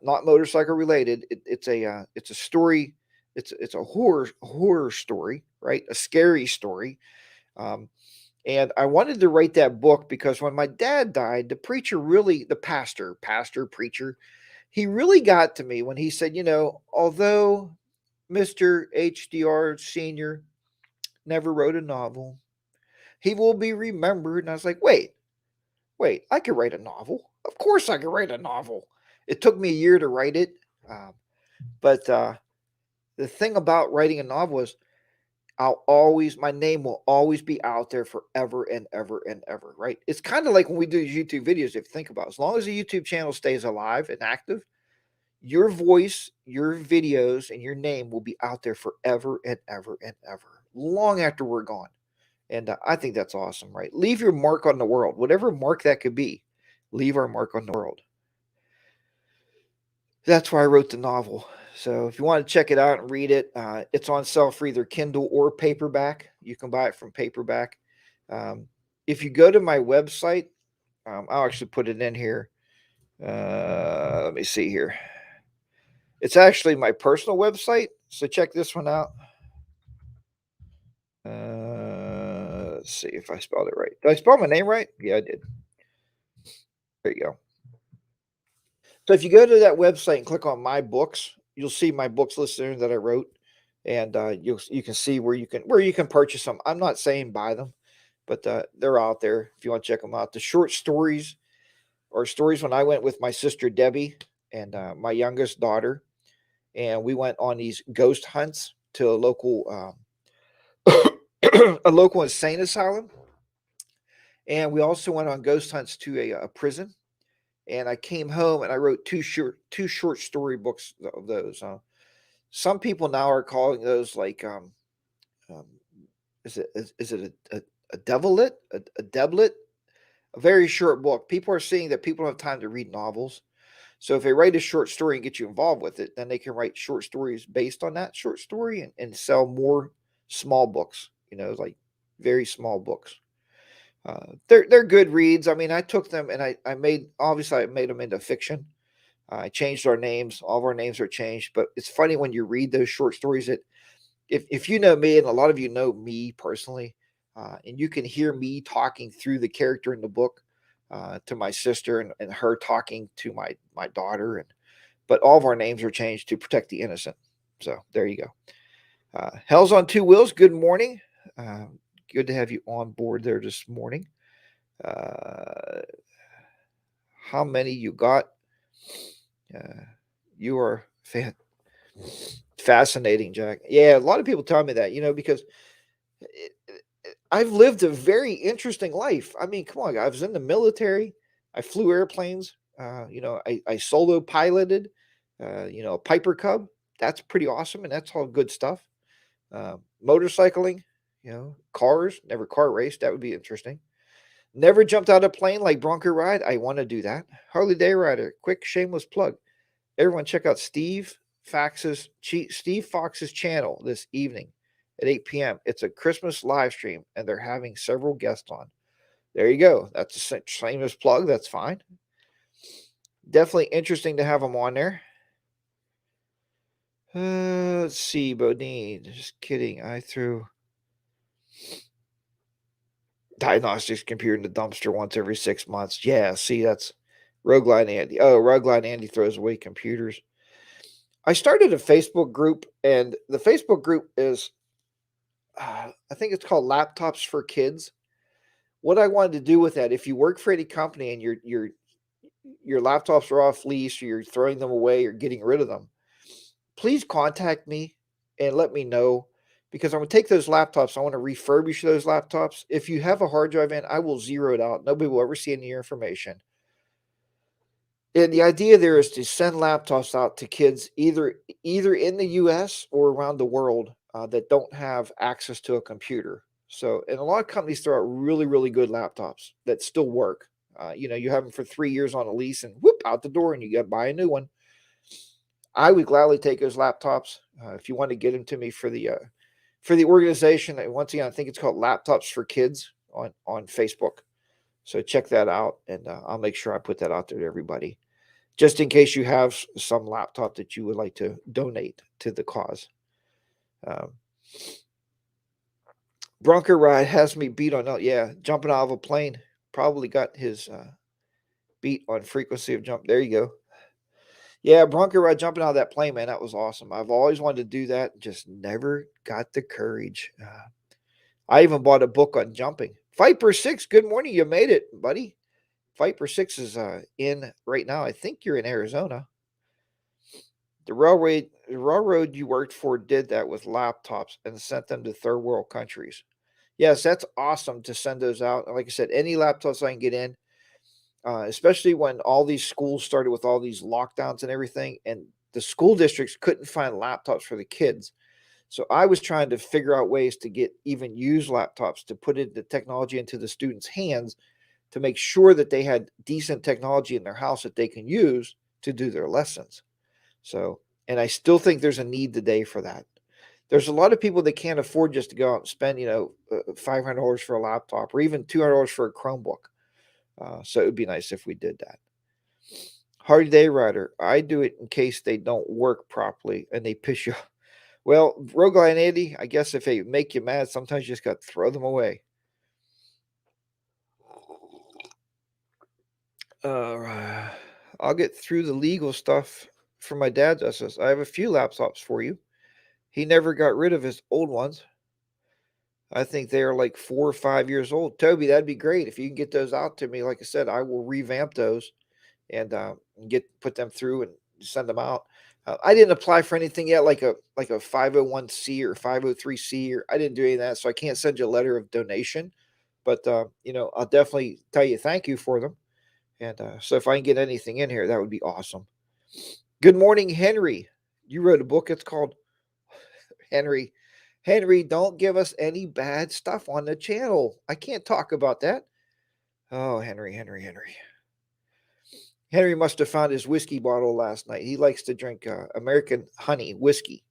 Not motorcycle related. It's a story. It's a horror story, right? A scary story. And I wanted to write that book because when my dad died, the pastor, preacher, he really got to me when he said, although Mr. HDR Sr. never wrote a novel, he will be remembered. And I was like, wait, I could write a novel. Of course I could write a novel. It took me a year to write it. But the thing about writing a novel is my name will always be out there forever and ever and ever, right? It's kind of like when we do YouTube videos, if you think about it, as long as the YouTube channel stays alive and active, your voice, your videos, and your name will be out there forever and ever and ever, long after we're gone. And I think that's awesome, right? Leave your mark on the world, whatever mark that could be. Leave our mark on the world. That's why I wrote the novel. So if you want to check it out and read it, it's on sale for either Kindle or paperback. You can buy it from paperback. If you go to my website, I'll actually put it in here. Let me see here. It's actually my personal website. So check this one out. Let's see if I spelled it right. Did I spell my name right? Yeah, I did. There you go. So if you go to that website and click on my books, you'll see my books listed there that I wrote, and you can see where you can purchase them. I'm not saying buy them, but they're out there if you want to check them out. The short stories are stories when I went with my sister Debbie and my youngest daughter, and we went on these ghost hunts to a local insane asylum, and we also went on ghost hunts to a prison. And I came home and I wrote two short story books of those. Some people now are calling those like um, is it a devilet, a deblet, a very short book. People are seeing that people don't have time to read novels. So if they write a short story and get you involved with it, then they can write short stories based on that short story and sell more small books, like very small books. They're good reads. I mean, I took them and I made them into fiction. I changed our names. All of our names are changed. But it's funny when you read those short stories that if you know me, and a lot of you know me personally, and you can hear me talking through the character in the book to my sister and her talking to my daughter, but all of our names are changed to protect the innocent. So there you go. Hell's on Two Wheels. Good morning. Good to have you on board there this morning. How many you got? You are fascinating, Jack. Yeah, a lot of people tell me that, because I've lived a very interesting life. I mean, come on, I was in the military. I flew airplanes. I solo piloted. A Piper Cub. That's pretty awesome, and that's all good stuff. Motorcycling, cars. Never car raced. That would be interesting. Never jumped out of a plane like Bronco Ride. I want to do that. Harley Day Rider. Quick shameless plug. Everyone check out Steve Fox's channel this evening at 8 p.m. It's a Christmas live stream, and they're having several guests on. There you go. That's a shameless plug. That's fine. Definitely interesting to have them on there. Let's see, Bodine. Just kidding. I threw diagnostics computer in the dumpster once every 6 months. Yeah, see, that's Rogueline Andy. Oh, Rogueline Andy throws away computers. I started a Facebook group, and the Facebook group is, I think it's called Laptops for Kids. What I wanted to do with that, if you work for any company and your laptops are off lease, or you're throwing them away or getting rid of them, please contact me and let me know, because I'm going to take those laptops. I want to refurbish those laptops. If you have a hard drive in, I will zero it out. Nobody will ever see any of your information. And the idea there is to send laptops out to kids either in the U.S. or around the world that don't have access to a computer. So, and a lot of companies throw out really, really good laptops that still work. You have them for 3 years on a lease, and whoop, out the door, and you got to buy a new one. I would gladly take those laptops if you want to get them to me for the organization. And once again, I think it's called Laptops for Kids on Facebook. So check that out, and I'll make sure I put that out there to everybody, just in case you have some laptop that you would like to donate to the cause. Bronco Ride has me beat on, yeah, jumping out of a plane. Probably got his beat on frequency of jump. There you go. Yeah, Bronco Ride jumping out of that plane, man, that was awesome. I've always wanted to do that, just never got the courage. I even bought a book on jumping. Viper 6, good morning. You made it, buddy. Viper 6 is in right now. I think you're in Arizona. The railroad you worked for did that with laptops and sent them to third world countries. Yes, that's awesome to send those out. Like I said, any laptops I can get in, especially when all these schools started with all these lockdowns and everything, and the school districts couldn't find laptops for the kids. So I was trying to figure out ways to get even used laptops to put the technology into the students' hands to make sure that they had decent technology in their house that they can use to do their lessons. So, and I still think there's a need today for that. There's a lot of people that can't afford just to go out and spend, $500 for a laptop or even $200 for a Chromebook. So it would be nice if we did that. Hardy Day Rider, I do it in case they don't work properly and they piss you off. Well, Rogueline Andy, I guess if they make you mad, sometimes you just got to throw them away. I'll get through the legal stuff for my dad's SS. I have a few laptops for you. He never got rid of his old ones. I think they are like 4 or 5 years old. Toby, that'd be great if you can get those out to me. Like I said, I will revamp those and put them through and send them out. I didn't apply for anything yet, like a 501c or 503c, or I didn't do any of that, so I can't send you a letter of donation. But I'll definitely tell you thank you for them. And so if I can get anything in here, that would be awesome. Good morning, Henry. You wrote a book. It's called Henry. Henry, don't give us any bad stuff on the channel. I can't talk about that. Oh, Henry. Henry must have found his whiskey bottle last night. He likes to drink American honey whiskey.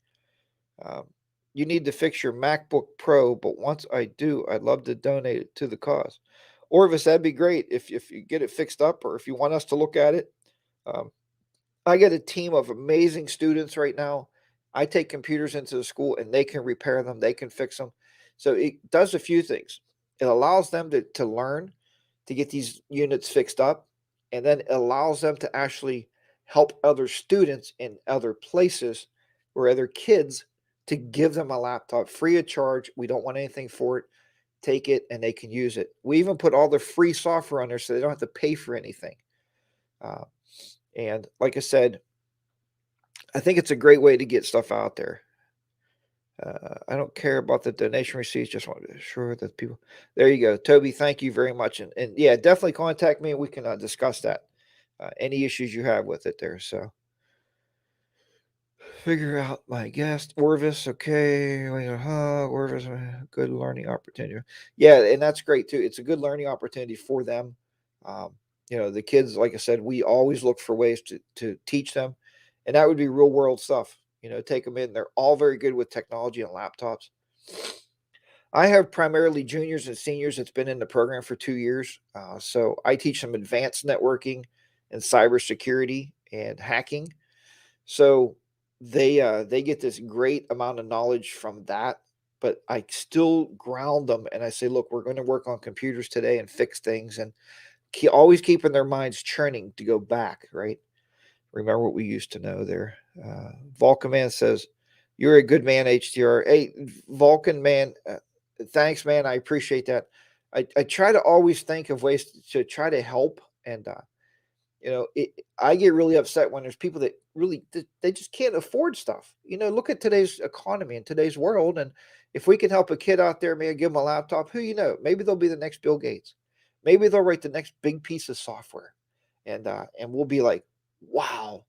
You need to fix your MacBook Pro, but once I do, I'd love to donate it to the cause. Orvis, that'd be great if you get it fixed up, or if you want us to look at it. I get a team of amazing students right now. I take computers into the school and they can repair them. They can fix them. So it does a few things. It allows them to learn to get these units fixed up. And then it allows them to actually help other students in other places or other kids to give them a laptop free of charge. We don't want anything for it. Take it and they can use it. We even put all the free software on there so they don't have to pay for anything. And like I said, I think it's a great way to get stuff out there. I don't care about the donation receipts. Just want to be sure that people. There you go, Toby. Thank you very much, and yeah, definitely contact me and we can discuss that. Any issues you have with it there. So figure out my guest Orvis. Okay, Orvis, good learning opportunity. Yeah, and that's great too. It's a good learning opportunity for them. Um, the kids, like I said, we always look for ways to teach them, and that would be real world stuff. Take them in. They're all very good with technology and laptops. I have primarily juniors and seniors that's been in the program for 2 years. So I teach them advanced networking and cybersecurity and hacking. So they get this great amount of knowledge from that. But I still ground them and I say, look, we're going to work on computers today and fix things and always keeping their minds churning to go back, right? Remember what we used to know there. Vulcan Man says, you're a good man, HDR. Hey, Vulcan Man, thanks, man. I appreciate that. I try to always think of ways to try to help. And, I get really upset when there's people that really, they just can't afford stuff. Look at today's economy and today's world. And if we can help a kid out there, maybe give them a laptop, maybe they'll be the next Bill Gates. Maybe they'll write the next big piece of software. And we'll be like, wow,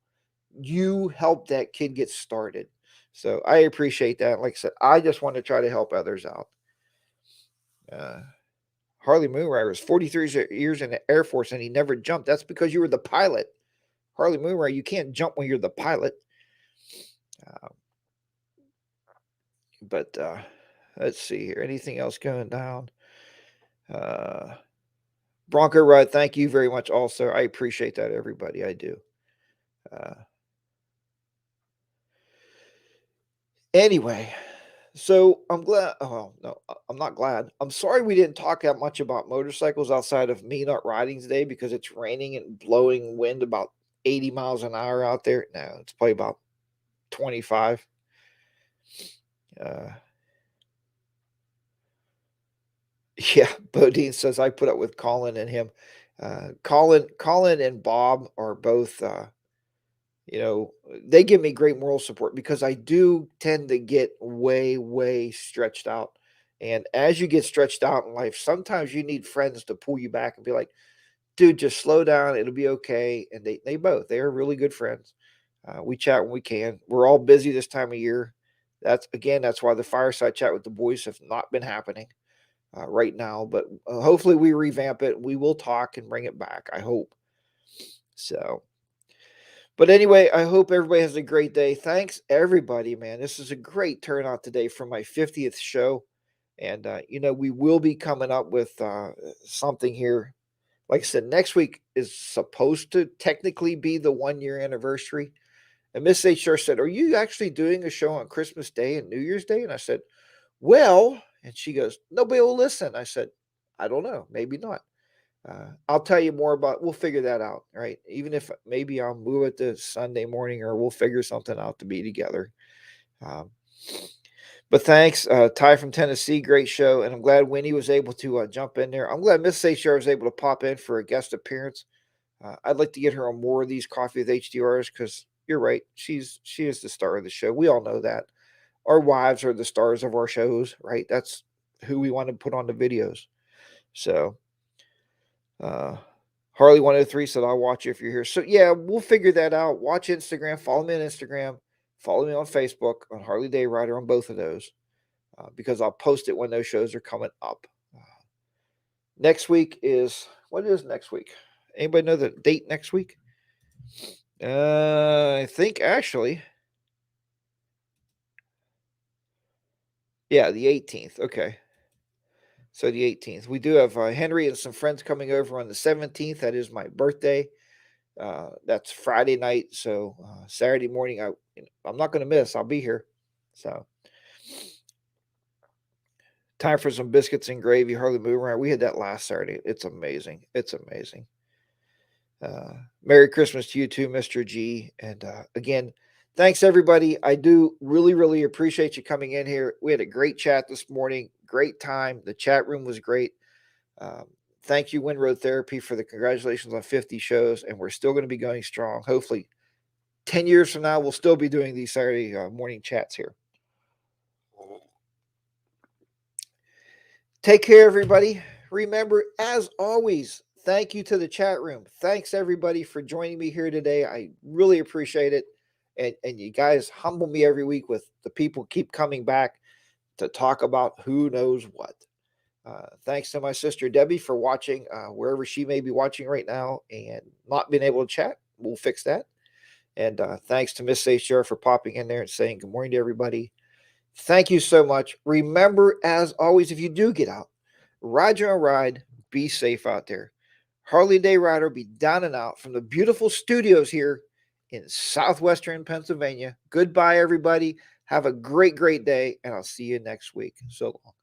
you helped that kid get started. So I appreciate that. Like I said, I just want to try to help others out. Harley Moonrider was 43 years in the Air Force and he never jumped. That's because you were the pilot. Harley Moonrider, you can't jump when you're the pilot. But let's see here. Anything else going down? Bronco Rod, thank you very much also. I appreciate that, everybody. I do. Anyway, so I'm glad. Oh, no, I'm not glad. I'm sorry we didn't talk that much about motorcycles outside of me not riding today because it's raining and blowing wind about 80 miles an hour out there. No, it's probably about 25. Yeah, Bodine says I put up with Colin and him. Colin and Bob are both they give me great moral support because I do tend to get way, way stretched out. And as you get stretched out in life, sometimes you need friends to pull you back and be like, dude, just slow down. It'll be okay. And they are really good friends. We chat when we can. We're all busy this time of year. That's why the fireside chat with the boys have not been happening right now. But hopefully we revamp it. We will talk and bring it back. I hope. So, but anyway, I hope everybody has a great day. Thanks, everybody, man. This is a great turnout today for my 50th show. And, we will be coming up with something here. Like I said, next week is supposed to technically be the 1 year anniversary. And Miss HR said, are you actually doing a show on Christmas Day and New Year's Day? And I said, well, and she goes, nobody will listen. I said, I don't know. Maybe not. I'll tell you more about. We'll figure that out, right? Even if maybe I'll move it to Sunday morning, or we'll figure something out to be together. Um, but thanks, Ty from Tennessee, great show, and I'm glad Winnie was able to jump in there. I'm glad Miss HR was able to pop in for a guest appearance. I'd like to get her on more of these Coffee with HDRs because you're right, she is the star of the show. We all know that. Our wives are the stars of our shows, right? That's who we want to put on the videos. So. Harley 103 said, I'll watch you if you're here. So, yeah, we'll figure that out. Watch Instagram. Follow me on Instagram. Follow me on Facebook on Harley Day Rider on both of those because I'll post it when those shows are coming up. Next week what is next week? Anybody know the date next week? I think actually. Yeah, the 18th. Okay. So the 18th. We do have Henry and some friends coming over on the 17th. That is my birthday. That's Friday night. So Saturday morning, I'm not going to miss. I'll be here. So time for some biscuits and gravy. Harley Moonrider. We had that last Saturday. It's amazing. It's amazing. Merry Christmas to you too, Mr. G. And again, thanks everybody. I do really, really appreciate you coming in here. We had a great chat this morning. Great time. The chat room was great. Thank you, Windroad Therapy, for the congratulations on 50 shows. And we're still going to be going strong. Hopefully, 10 years from now, we'll still be doing these Saturday morning chats here. Take care, everybody. Remember, as always, thank you to the chat room. Thanks, everybody, for joining me here today. I really appreciate it. And you guys humble me every week with the people keep coming back to talk about who knows what. Thanks to my sister Debbie for watching wherever she may be watching right now and not being able to chat. We'll fix that. And thanks to Miss HDR for popping in there and saying good morning to everybody. Thank you so much. Remember, as always, if you do get out, ride your own ride. Be safe out there. Harley Day Rider be down and out from the beautiful studios here in southwestern Pennsylvania. Goodbye, everybody. Have a great, great day, and I'll see you next week. So long.